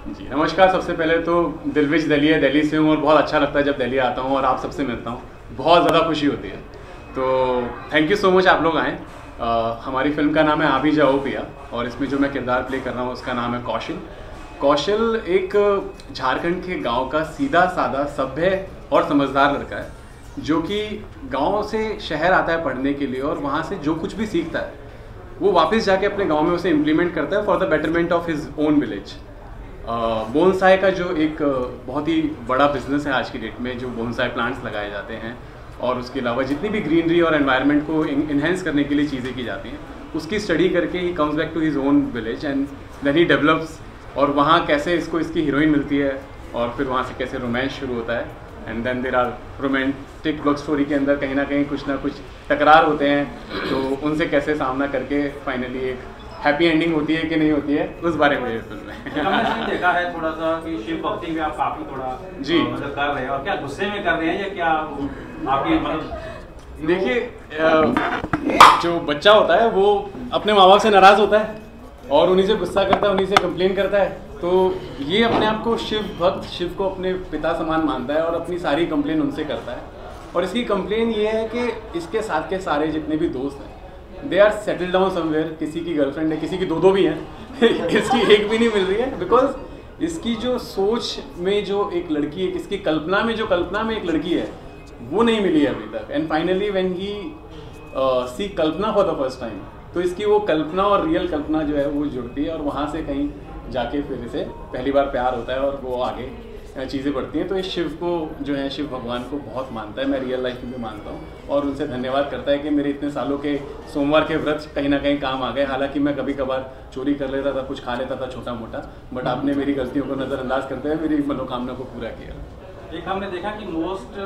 जी नमस्कार। सबसे पहले तो दिलविश दलिया दिल्ली से हूँ और बहुत अच्छा लगता है जब दिल्ली आता हूँ और आप सबसे मिलता हूँ, बहुत ज़्यादा खुशी होती है। तो थैंक यू सो मच आप लोग आएँ। हमारी फिल्म का नाम है आ भी जाओ पिया और इसमें जो मैं किरदार प्ले कर रहा हूँ उसका नाम है कौशल। कौशल एक झारखंड के गांव का सीधा साधा सभ्य और समझदार लड़का है जो कि गांव से शहर आता है पढ़ने के लिए और वहाँ से जो कुछ भी सीखता है वो वापस जाके अपने गांव में उसे इम्प्लीमेंट करता है for the betterment of his own village. Bonsai का जो एक बहुत ही बड़ा बिजनेस है आज की डेट में, जो बोनसाई प्लांट्स लगाए जाते हैं और उसके अलावा जितनी भी ग्रीनरी और एनवायरनमेंट को इन्हेंस करने के लिए चीज़ें की जाती हैं, उसकी स्टडी करके ही comes back to his own village and then he develops. और वहाँ कैसे इसको इसकी हीरोइन मिलती है और फिर वहाँ से कैसे रोमांस शुरू होता है and then there are romantic love story के अंदर कहीं ना कहीं कुछ ना कुछ टकरार होते हैं, तो उनसे कैसे सामना करके फाइनली एक हैप्पी एंडिंग होती है कि नहीं होती है, उस बारे में ये फिल्म है। हमने देखा है थोड़ा सा कि शिव भक्ति में आप काफी थोड़ा जी मतलब कर रहे हैं, और क्या गुस्से में कर रहे हैं या क्या आपकी मतलब? देखिए जो बच्चा होता है वो अपने माँ बाप से नाराज़ होता है और उन्हीं से गुस्सा करता है, उन्हीं से कंप्लेन करता है। तो ये अपने आप को शिव भक्त, शिव को अपने पिता समान मानता है और अपनी सारी कंप्लेन उनसे करता है। और इसकी कंप्लेन ये है कि इसके साथ के सारे जितने भी दोस्त हैं they are settle down somewhere, किसी की गर्लफ्रेंड है, किसी की दो भी हैं इसकी एक भी नहीं मिल रही है, बिकॉज इसकी जो सोच में जो एक लड़की है, इसकी कल्पना में जो कल्पना में एक लड़की है वो नहीं मिली है अभी तक। And finally when he see Kalpana for the first time, तो इसकी वो कल्पना और रियल कल्पना जो है वो जुड़ती है और वहाँ से कहीं जाके फिर इसे पहली बार प्यार होता है और वो आगे चीज़ें बढ़ती हैं। तो इस शिव को जो है, शिव भगवान को बहुत मानता है, मैं रियल लाइफ में भी मानता हूँ और उनसे धन्यवाद करता है कि मेरे इतने सालों के सोमवार के व्रत कहीं ना कहीं काम आ गए। हालांकि मैं कभी कभार चोरी कर लेता था, कुछ खा लेता था छोटा मोटा, बट आपने मेरी गलतियों को नज़रअंदाज करते हुए मेरी मनोकामना को पूरा किया। एक हमने देखा कि मोस्ट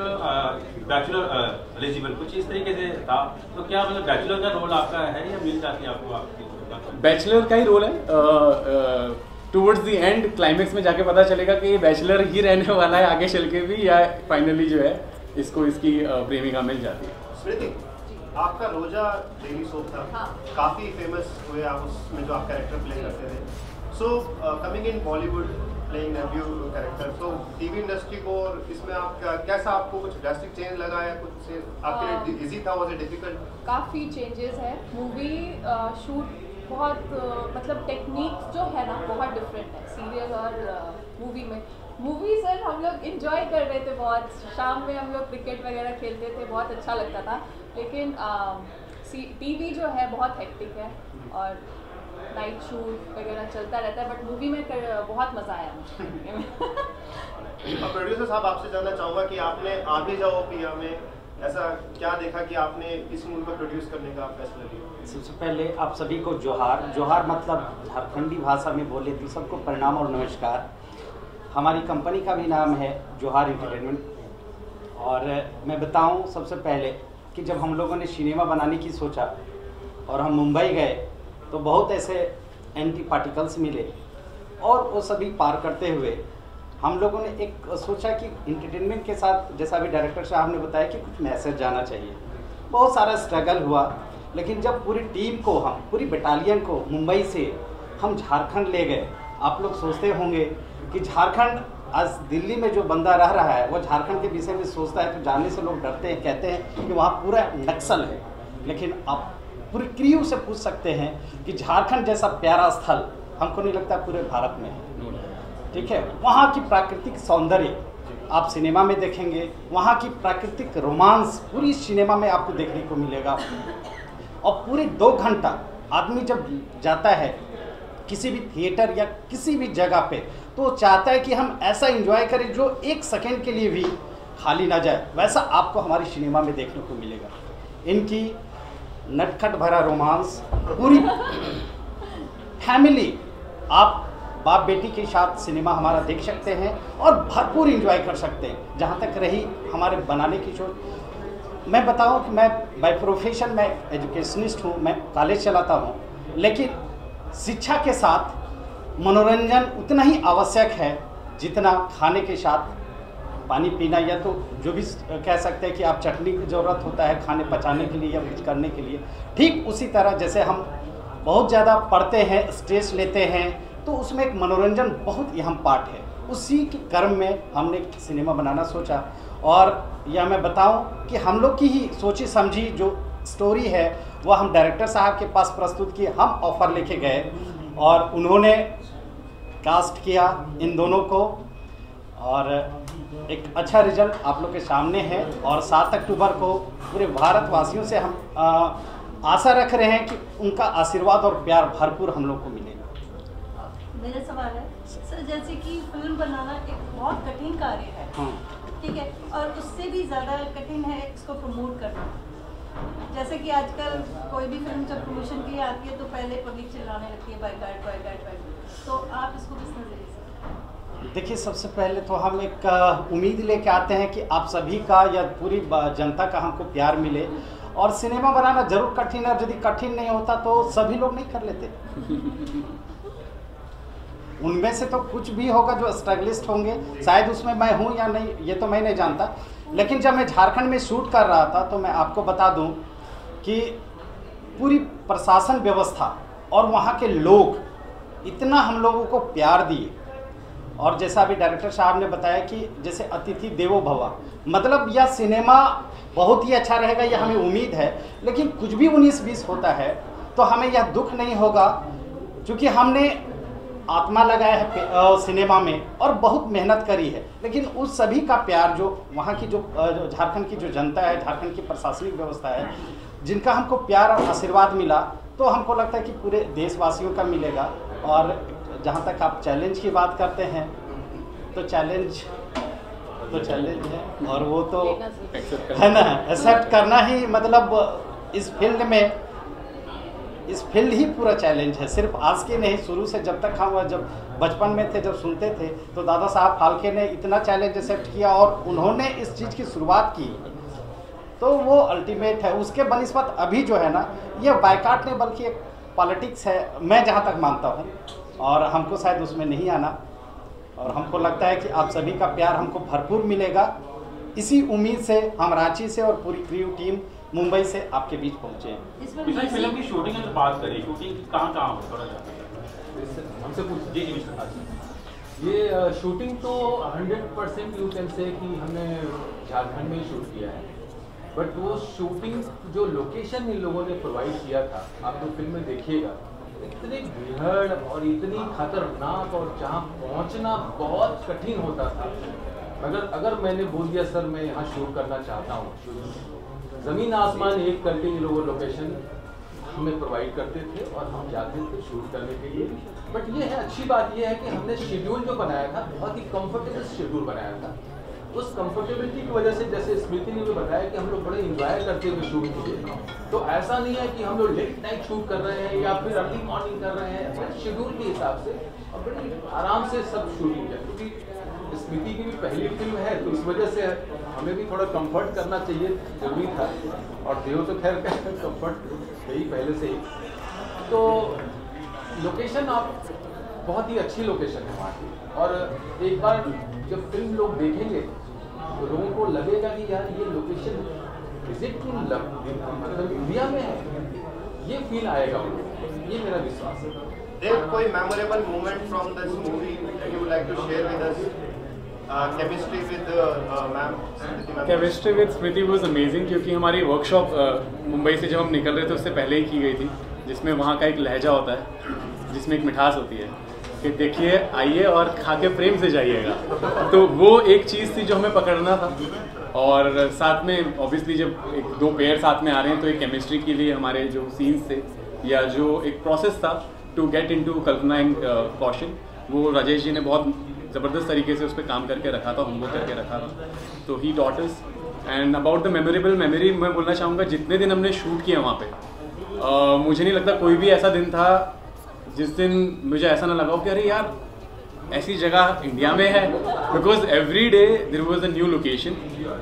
बैचलर एलिजिबल कुछ इस तरीके से था, तो क्या मतलब बैचलर का रोल आपका है या मिल जाती है आपको आपकी? बैचलर का ही रोल है। टुवर्ड्स द एंड क्लाइमेक्स में जाके पता चलेगा कि ये बैचलर ही रहने वाला है आगे चल के भी, या फाइनली जो है इसको इसकी प्रेमिका मिल जाती है। स्मृति, आपका रोजा डेली सोप था, हाँ। काफी फेमस हुए आप उसमें जो आप कैरेक्टर प्ले करते थे। So coming in Bollywood playing debut character, तो टीवी इंडस्ट्री को और इसमें आप कैसा आपको कुछ ड्रास्टिक चेंज लगा है? कुछ से आपके लिए इजी था, वाज इट डिफिकल्ट? काफ़ी चेंजेस है। मूवी शूट बहुत मतलब टेक्निक जो है ना बहुत डिफरेंट है सीरियल और मूवी में। मूवी सर हम लोग इंजॉय कर रहे थे बहुत, शाम में हम लोग क्रिकेट वगैरह खेलते थे, बहुत अच्छा लगता था। लेकिन टीवी जो है बहुत हेक्टिक है और नाइट शूट वगैरह चलता रहता है, बट मूवी में बहुत मज़ा आया मुझे। प्रोड्यूसर साहब, आपसे जानना चाहूँगा कि आपने आ भी जाओ पिया में ऐसा क्या देखा कि आपने इस मूवी को प्रोड्यूस करने का फैसला लिया? सबसे पहले आप सभी को जोहार। जोहार मतलब झारखंडी भाषा में बोले तो सबको प्रणाम और नमस्कार। हमारी कंपनी का भी नाम है जोहार एंटरटेनमेंट। और मैं बताऊं सबसे पहले कि जब हम लोगों ने सिनेमा बनाने की सोचा और हम मुंबई गए तो बहुत ऐसे एंटी पार्टिकल्स मिले और वो सभी पार करते हुए हम लोगों ने एक सोचा कि इंटरटेनमेंट के साथ, जैसा अभी डायरेक्टर साहब ने बताया, कि कुछ मैसेज जाना चाहिए। बहुत सारा स्ट्रगल हुआ, लेकिन जब पूरी टीम को, हम पूरी बटालियन को मुंबई से हम झारखंड ले गए। आप लोग सोचते होंगे कि झारखंड, आज दिल्ली में जो बंदा रह रहा है वो झारखंड के विषय में सोचता है तो जाने से लोग डरते हैं, कहते हैं कि वहाँ पूरा नक्सल है। लेकिन आप पूरी क्रियू से पूछ सकते हैं कि झारखंड जैसा प्यारा स्थल हमको नहीं लगता पूरे भारत में है। ठीक है, वहाँ की प्राकृतिक सौंदर्य आप सिनेमा में देखेंगे, वहाँ की प्राकृतिक रोमांस पूरी सिनेमा में आपको देखने को मिलेगा। और पूरे 2 घंटा आदमी जब जाता है किसी भी थिएटर या किसी भी जगह पे, तो वो चाहता है कि हम ऐसा एंजॉय करें जो 1 सेकेंड के लिए भी खाली ना जाए। वैसा आपको हमारी सिनेमा में देखने को मिलेगा। इनकी नटखट भरा रोमांस, पूरी फैमिली आप बाप बेटी के साथ सिनेमा हमारा देख सकते हैं और भरपूर एंजॉय कर सकते हैं। जहाँ तक रही हमारे बनाने की सोच, मैं बताऊं कि मैं बाय प्रोफेशन मैं एजुकेशनिस्ट हूँ, मैं कॉलेज चलाता हूँ, लेकिन शिक्षा के साथ मनोरंजन उतना ही आवश्यक है जितना खाने के साथ पानी पीना, या तो जो भी कह सकते हैं कि आप चटनी की ज़रूरत होता है खाने पचाने के लिए या कुछ करने के लिए। ठीक उसी तरह जैसे हम बहुत ज़्यादा पढ़ते हैं, स्ट्रेस लेते हैं, तो उसमें एक मनोरंजन बहुत अहम पार्ट है। उसी के क्रम में हमने सिनेमा बनाना सोचा, और यह मैं बताऊं कि हम लोग की ही सोची समझी जो स्टोरी है वह हम डायरेक्टर साहब के पास प्रस्तुत की। हम ऑफ़र लेके गए और उन्होंने कास्ट किया इन दोनों को, और एक अच्छा रिजल्ट आप लोग के सामने है। और 7 अक्टूबर को पूरे भारतवासियों से हम आशा रख रहे हैं कि उनका आशीर्वाद और प्यार भरपूर हम लोग को मिलेगा। मेरा सवाल है सर, जैसे कि फिल्म बनाना एक बहुत कठिन कार्य है, ठीक है, और उससे भी ज़्यादा कठिन है इसको प्रमोट करना। जैसे कि आजकल कोई भी फिल्म जब प्रमोशन के लिए आती है तो पहले पब्लिक चिल्लाने लगती है बायकॉट बायकॉट बायकॉट, तो आप इसको किस नज़रिए से? देखिए, सबसे पहले तो हम एक उम्मीद लेके आते हैं कि आप सभी का या पूरी जनता का हमको प्यार मिले। और सिनेमा बनाना जरूर कठिन है, यदि कठिन नहीं होता तो सभी लोग नहीं कर लेते। उनमें से तो कुछ भी होगा जो स्ट्रगलिस्ट होंगे, शायद उसमें मैं हूँ या नहीं ये तो मैं नहीं जानता। लेकिन जब मैं झारखंड में शूट कर रहा था तो मैं आपको बता दूं कि पूरी प्रशासन व्यवस्था और वहाँ के लोग इतना हम लोगों को प्यार दिए। और जैसा अभी डायरेक्टर साहब ने बताया कि जैसे अतिथि देवो भव, मतलब यह सिनेमा बहुत ही अच्छा रहेगा, यह हमें उम्मीद है। लेकिन कुछ भी 19-20 होता है तो हमें यह दुख नहीं होगा, क्योंकि हमने आत्मा लगाया है सिनेमा में और बहुत मेहनत करी है। लेकिन उस सभी का प्यार जो वहाँ की जो झारखंड की जो जनता है, झारखंड की प्रशासनिक व्यवस्था है, जिनका हमको प्यार और आशीर्वाद मिला, तो हमको लगता है कि पूरे देशवासियों का मिलेगा। और जहाँ तक आप चैलेंज की बात करते हैं तो चैलेंज है, और वो तो है ना, एक्सेप्ट करना ही, मतलब इस फील्ड ही पूरा चैलेंज है। सिर्फ आज के नहीं, शुरू से जब तक हम जब बचपन में थे, जब सुनते थे, तो दादा साहब फाल्के ने इतना चैलेंज एक्सेप्ट किया और उन्होंने इस चीज़ की शुरुआत की, तो वो अल्टीमेट है। उसके बनिस्बत अभी जो है ना, ये बायकॉट नहीं बल्कि एक पॉलिटिक्स है, मैं जहाँ तक मानता हूँ, और हमको शायद उसमें नहीं आना। और हमको लगता है कि आप सभी का प्यार हमको भरपूर मिलेगा। इसी उम्मीद से हम रांची से और पूरी क्रू टीम मुंबई से आपके बीच पहुंचे हैं। इसमें फिल्म की शूटिंग की बात करें, शूटिंग कहाँ हो थोड़ा हमसे पूछ। जी ये शूटिंग तो 100% यू कैन से कि हमने झारखंड में ही शूट किया है। बट वो शूटिंग जो लोकेशन इन लोगों ने प्रोवाइड किया था, आप तो फिल्म में देखिएगा, इतनी भीड़ और इतनी खतरनाक, और जहाँ पहुँचना बहुत कठिन होता था। अगर मैंने बोल दिया सर मैं यहाँ शूट करना चाहता हूँ, ज़मीन आसमान एक करके ये लोग लोकेशन हमें प्रोवाइड करते थे और हम जाते थे शूट करने के लिए। बट ये है, अच्छी बात ये है कि हमने शेड्यूल जो बनाया था बहुत ही कंफर्टेबल शेड्यूल बनाया था। उस कंफर्टेबिलिटी की वजह से, जैसे स्मृति ने भी बताया कि हम लोग बड़े इंजॉय करते हुए शूट किए, तो ऐसा नहीं है कि हम लोग लेट नाइट शूट कर रहे हैं या फिर अर्ली मॉर्निंग कर रहे हैं, बट शेड्यूल के हिसाब से और बड़ी आराम से सब शूटिंग है। क्योंकि स्मृति की भी पहली फिल्म है तो इस वजह से हमें भी थोड़ा कंफर्ट करना चाहिए, जरूरी था। और देव तो खैर कंफर्ट है ही पहले से ही। तो लोकेशन आप बहुत ही अच्छी लोकेशन है वहाँ की, और एक बार जब फिल्म लोग देखेंगे तो लोगों को लगेगा कि यार ये लोकेशन विजिट मतलब इंडिया में है, ये फील आएगा उनको, ये मेरा विश्वास है। देव, कोई memorable moment from this movie that you would like to share with us? Chemistry with ma'am, chemistry with Smriti was amazing, क्योंकि हमारी वर्कशॉप मुंबई से जब हम निकल रहे थे उससे पहले ही की गई थी, जिसमें वहाँ का एक लहजा होता है, जिसमें एक मिठास होती है कि देखिए आइए और खा के प्रेम से जाइएगा। तो वो एक चीज़ थी जो हमें पकड़ना था। और साथ में ऑब्वियसली जब एक दो पेयर साथ में आ रहे हैं तो एक केमिस्ट्री के लिए हमारे जो सीन्स थे या जो एक प्रोसेस था टू गेट इनटू कल्पना एंड कौशल, वो राजेश जी ने बहुत ज़बरदस्त तरीके से उस पर काम करके रखा था, होमवर्क करके रखा था। तो ही dot us. And about the memorable memory मैं बोलना चाहूँगा, जितने दिन हमने शूट किया वहाँ पे, मुझे नहीं लगता कोई भी ऐसा दिन था जिस दिन मुझे ऐसा ना लगा हो कि अरे यार ऐसी जगह इंडिया में है। Because every day there was a new location,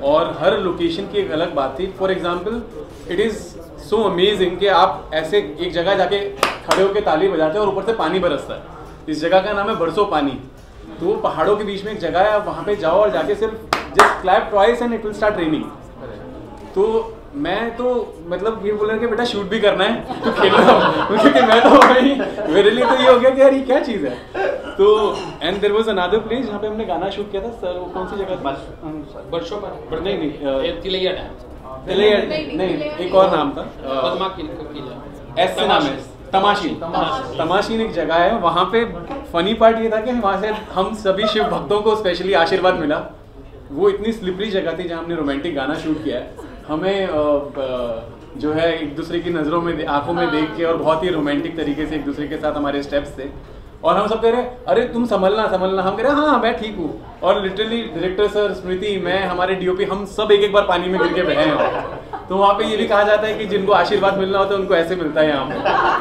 और हर लोकेशन की एक अलग बात थी। For example it is so amazing कि आप ऐसे एक जगह जाके खड़े होकर ताली बजाते हैं और ऊपर से पानी बरसता है। इस जगह का नाम है बरसो पानी। तो वो पहाड़ों के बीच में एक जगह है, आप वहाँ पे जाओ और जाके सिर्फ just clap twice and it will start raining. तो मैं तो मतलब ये बोल रहा कि बेटा शूट भी करना है तो खेलना क्योंकि मैं तो भाई मेरे लिए तो ये हो गया कि यार ये क्या चीज़ है। तो and there was another place जहाँ पे हमने गाना शूट किया था सर, वो कौन सी जगह थी? वर्षों पर नहीं तिलैया नहीं एक और नाम था, ऐसे नाम है, तमाशीन एक जगह है। वहाँ पे फनी पार्ट ये था कि वहाँ से हम सभी शिव भक्तों को स्पेशली आशीर्वाद मिला। वो इतनी स्लिपरी जगह थी जहाँ हमने रोमांटिक गाना शूट किया है। हमें जो है एक दूसरे की नज़रों में आंखों में देख के और बहुत ही रोमांटिक तरीके से एक दूसरे के साथ हमारे स्टेप्स थे और हम सब कह रहे अरे तुम संभलना, हम कह रहे हाँ मैं ठीक हूँ। और लिटरली डायरेक्टर सर, स्मृति, मैं, हमारे डीओपी, हम सब एक बार पानी में गिर के बहे हैं। तो वहाँ पे ये भी कहा जाता है कि जिनको आशीर्वाद मिलना होता है उनको ऐसे मिलता है यहाँ पे।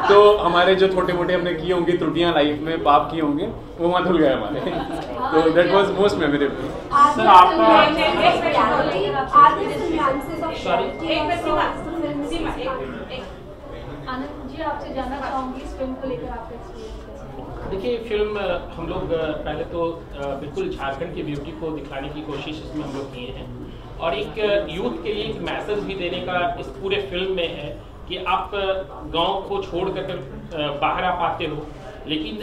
तो हमारे जो छोटे मोटे हमने किए होंगे त्रुटियाँ लाइफ में, पाप किए होंगे, वो वहाँ धुल गए हमारे। तो that was most memorable. Sir आपका आनंद जी आपसे जानना चाहूंगी इस फिल्म को लेकर आपका एक्सपीरियंस। देखिए फिल्म हम लोग पहले तो बिल्कुल झारखंड की ब्यूटी को दिखाने की कोशिश इसमें हम लोग किए हैं और एक यूथ के लिए एक मैसेज भी देने का इस पूरे फिल्म में है कि आप गांव को छोड़ कर बाहर आ पाते हो, लेकिन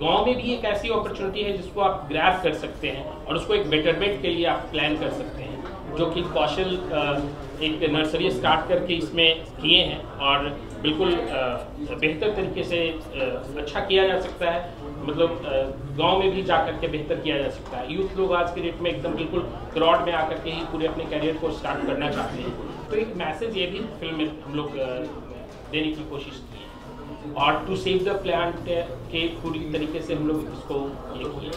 गांव में भी एक ऐसी अपॉर्चुनिटी है जिसको आप ग्रैब कर सकते हैं और उसको एक बेटरमेंट के लिए आप प्लान कर सकते हैं, जो कि कौशल एक नर्सरी स्टार्ट करके इसमें किए हैं और बिल्कुल बेहतर तरीके से अच्छा किया जा सकता है। मतलब गांव में भी जाकर के बेहतर किया जा सकता है। यूथ लोग आज के डेट में एकदम बिल्कुल क्राउड में आकर के ही पूरे अपने करियर को स्टार्ट करना चाहते हैं, तो एक मैसेज ये भी फिल्म में हम लोग देने की कोशिश की है और टू सेव द प्लांट के पूरी तरीके से हम लोग इसको ये किए।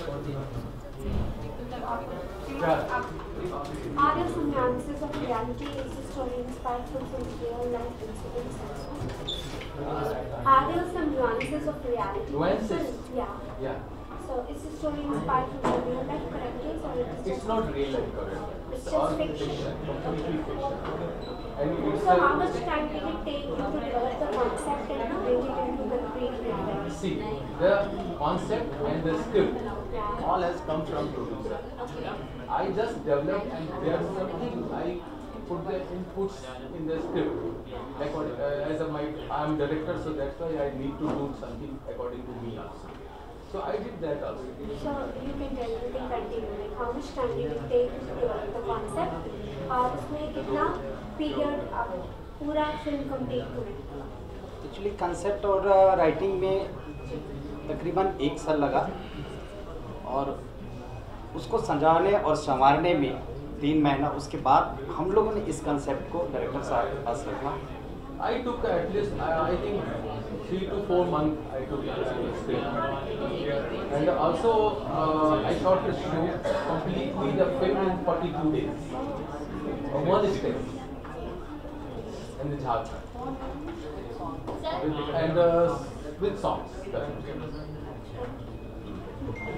Are there some nuances of reality? Is the story inspired from some real life incidents also? Are there some nuances of reality? Nuances? Yeah. So is the story inspired from some real life characters or it is just... It's not real life characters. It's just fiction. Completely fiction. And it's So how much time did it take you to develop the concept and to bring it into concrete reality? See, the concept and the script Yeah. all has come from producer. Okay. I just developed and there's something I put the inputs in the script. Like as a I'm director, so that's why I need to do something according to me also. So I did that also. So you can tell me the continue, like how much time did it take to develop the concept और उसमें कितना period आप पूरा film complete हुए? Actually concept और writing में तकरीबन 1 साल लगा और उसको सजाने और संवारने में 3 महीना। उसके बाद हम लोगों ने इस कंसेप्ट को डायरेक्टर साहब के पास रखा। I took at least I think 3 to 4 months I took the script, and also I shot the shoot completely the film in 42 days, one script, and the Jharkhand, and with songs.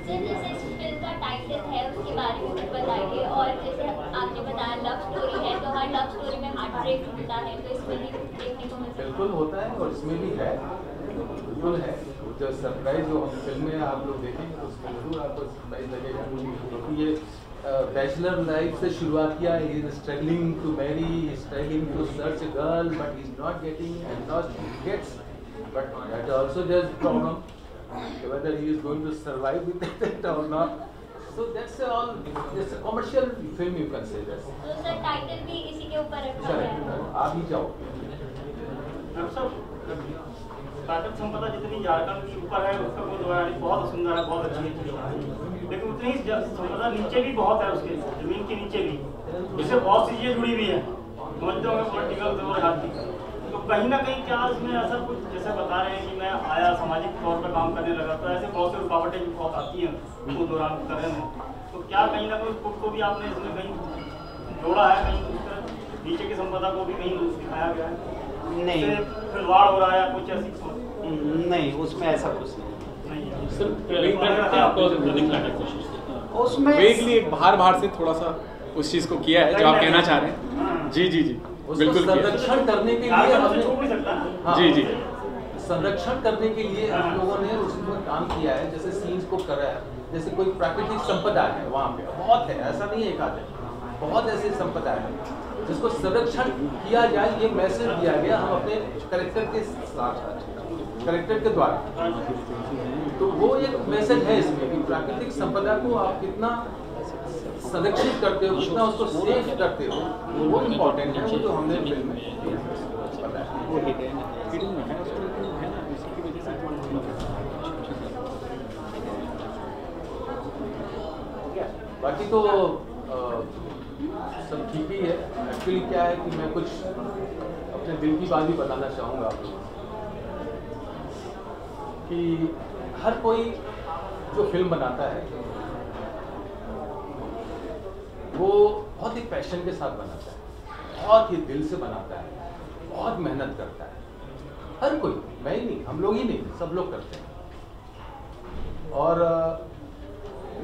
जैसे इस film का title है उसके बारे में कुछ बताइए और जैसे आपने बताया लव स्टोरी है तो हर लव स्टोरी में हार्ट ब्रेक होता है, तो इसमें भी देखने को मिलता है। बिल्कुल होता है और इसमें भी है, बिल्कुल है। जो सरप्राइज जो हम फिल्म में आप लोग देखेंगे तो उसमें जरूर आपको सरप्राइज लगेगा, क्योंकि ये बैचलर लाइफ से शुरुआत किया, he is struggling to marry, struggling to search a girl but he is not getting and not gets, but that also there is problem whether he is going to survive with it or not. So that's all. It's a commercial film, you can say that. तो sir title भी इसी के ऊपर रखा गया है। आप ही जाओ। प्राकृतिक संपदा जितनी झारखंड के ऊपर है उसका वो दोहरानी बहुत सुंदर है, बहुत अच्छी है, लेकिन उतनी ही संपदा नीचे भी बहुत है, उसके जमीन के नीचे भी, जिससे बहुत सी चीजें जुड़ी हुई है, समझते होंगे पॉलिटिकल और आर्थिक। तो कहीं ना कहीं क्या इसमें ऐसा कुछ जैसे बता रहे हैं कि मैं आया सामाजिक तौर पर काम करने लगा, तो ऐसे बहुत सी रुकावटें भी बहुत आती हैं उस दौरान करने में, तो क्या कहीं ना कहीं खुद को भी आपने इसमें कहीं जोड़ा है, कहीं उस तरह नीचे की संपदा को भी कहीं दिखाया गया है? नहीं, खिलवाड़ हो रहा है कुछ ऐसी? नहीं, उसमें ऐसा कुछ नहीं। सिर्फ आपको दिखाने की कोशिश की उसमें वेगली एक बाहर से थोड़ा सा उस चीज को किया है जो आप कहना चाह रहे हैं। जी जी जी बिल्कुल संरक्षण करने के लिए जी संरक्षण करने के लिए हम लोगों ने उसमें काम किया है, जैसे सीन्स को करा है, जैसे कोई प्राकृतिक संपदा है वहाँ पे बहुत है, ऐसा नहीं है एक आधे, बहुत ऐसी संपदा है जिसको संरक्षण किया जाए, ये मैसेज दिया गया हम अपने कैरेक्टर के साथ, कैरेक्टर के द्वारा। तो वो एक मैसेज है इसमें कि प्राकृतिक संपदा को आप कितना संरक्षित करते हो, कितना उसको सेफ करते हो, वो इम्पोर्टेंट है, वो जो हमने फिल्म में बाकी तो सब ठीक ही है। एक्चुअली क्या है कि मैं कुछ अपने दिल की बात भी बताना चाहूँगा आप लोगों कि हर कोई जो फिल्म बनाता है वो बहुत ही पैशन के साथ बनाता है, बहुत ही दिल से बनाता है, बहुत मेहनत करता है। हर कोई, मैं ही नहीं, हम लोग ही नहीं, सब लोग करते हैं। और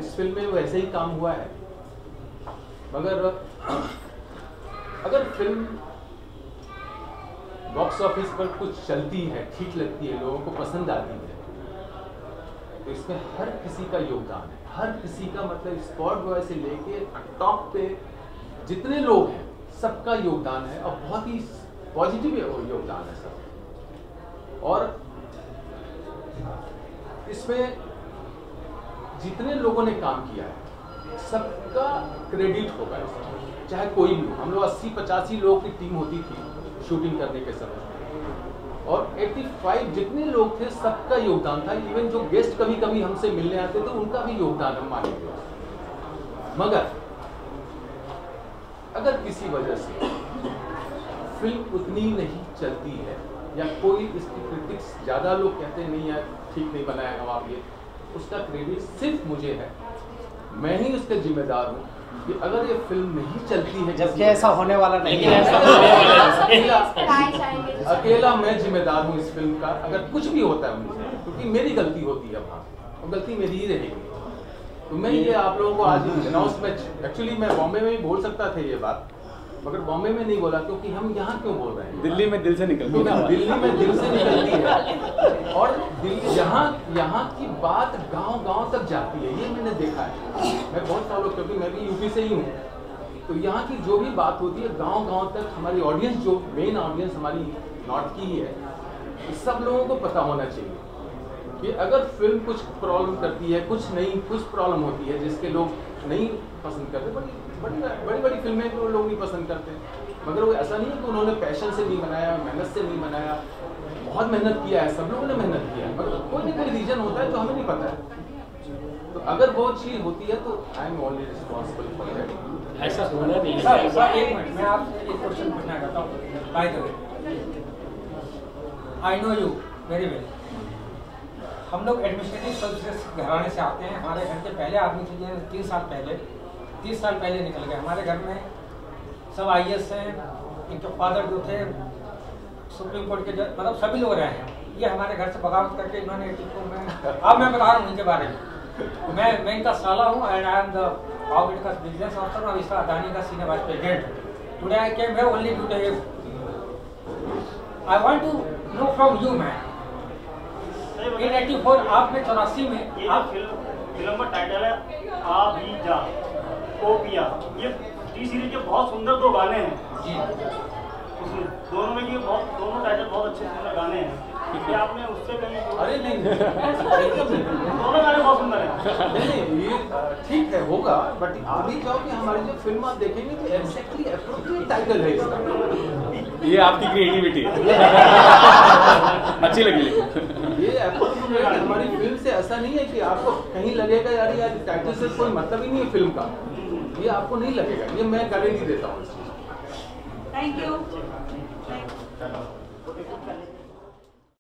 इस फिल्म में वैसे ही काम हुआ है। मगर अगर फिल्म बॉक्स ऑफिस पर कुछ चलती है, ठीक लगती है, लोगों को पसंद आती है, तो इसमें हर किसी का योगदान है। हर किसी का मतलब स्पॉट बॉय से लेके टॉप पे जितने लोग हैं सबका योगदान है, और बहुत ही पॉजिटिव योगदान है सब। और इसमें जितने लोगों ने काम किया है सबका क्रेडिट होगा इसमें, चाहे कोई भी हो। हम लोग 80-85 लोगों की टीम होती थी शूटिंग करने के समय, और 85 जितने लोग थे सबका योगदान था। इवन जो गेस्ट कभी कभी हमसे मिलने आते थे उनका भी योगदान हम मानेंगे। मगर अगर किसी वजह से फिल्म उतनी नहीं चलती है, या कोई इसकी क्रिटिक्स ज़्यादा लोग कहते हैं नहीं यार ठीक नहीं बनाया नवाब, ये उसका क्रेडिट सिर्फ मुझे है। मैं ही उसका जिम्मेदार हूँ कि अगर ये फिल्म नहीं चलती है, जबकि ऐसा होने वाला नहीं है, अकेला मैं जिम्मेदार हूँ इस फिल्म का। अगर कुछ भी होता है मुझे, क्योंकि मेरी गलती होती है वहाँ, और गलती मेरी ही रहेगी। तो मैं ये आप लोगों को आज अनाउंसमेंट, एक्चुअली मैं बॉम्बे में भी बोल सकता था ये बात, मगर बॉम्बे में नहीं बोला, क्योंकि हम यहाँ क्यों बोल रहे हैं, दिल्ली में दिल से निकलती है, दिल्ली में दिल से निकलती है, और यहाँ की बात गांव तक जाती है। ये मैंने देखा है, मैं बहुत सालों, क्योंकि मैं भी यूपी से ही हूँ, तो यहाँ की जो भी बात होती है गांव तक हमारी ऑडियंस, जो मेन ऑडियंस हमारी नॉर्थ की ही है, सब लोगों को पता होना चाहिए कि अगर फिल्म कुछ प्रॉब्लम करती है, कुछ प्रॉब्लम होती है जिसके लोग नहीं पसंद करते, बड़ी फिल्में तो लोग नहीं पसंद करते, मगर वो ऐसा नहीं है कि उन्होंने पैशन से नहीं बनाया, मेहनत से नहीं बनाया, बहुत मेहनत किया है, सब लोगों ने मेहनत किया है, मगर कोई ना कोई रीजन होता है जो हमें नहीं पता है। तो अगर वो चीज़ होती है तो I am only responsible for that. ऐसा होना नहीं है। सर एक मिनट, मैं आपसे एक क्वेश्चन पूछना चाहता हूँ। By the way, I know you very well. हम लोग एडमिनिस्ट्रेटिव सर्विसेज घराने से आते हैं। हमारे घर के पहले आदमी थे 30 साल पहले निकल गए। हमारे घर में सब IAS हैं, इनके फादर जो थे सुप्रीम कोर्ट के, मतलब सभी लोग रहे हैं। ये हमारे घर से बगावत करके इन्होंने अब मैं बता रहा हूँ इनके बारे में। मैं इनका साला हूँ, and I am the of का बिजनेस ऑफिसर और इसका अदानी का senior vice president. Today I came here only to tell you, I want to know from you man, in 84 आपने 84 में ये फिल्म का टाइटल है आ भी जा कोपिया। ये टी सीरीज के बहुत सुंदर 2 गाने हैं जी, उसमें दोनों में दोनों टाइटल बहुत अच्छे सुंदर गाने हैं। क्या आपने उससे कहीं? अरे नहीं दोनों गाने बहुत सुंदर हैं। नहीं, ये ठीक है, होगा, बट आप भी चाहो कि हमारी जो फिल्म आप देखेंगे तो एग्जैक्टली अप्रोप्रिएट टाइटल है इसका। ये आपकी क्रिएटिविटी है। अच्छी लगी लेकिन ये अप्रोप्रिएट हमारी फिल्म से ऐसा नहीं है कि आपको कहीं लगेगा यार टाइटल से कोई मतलब ही नहीं है फिल्म का, ये आपको नहीं लगेगा, ये मैं गारंटी देता हूँ इस चीज़। Thank you.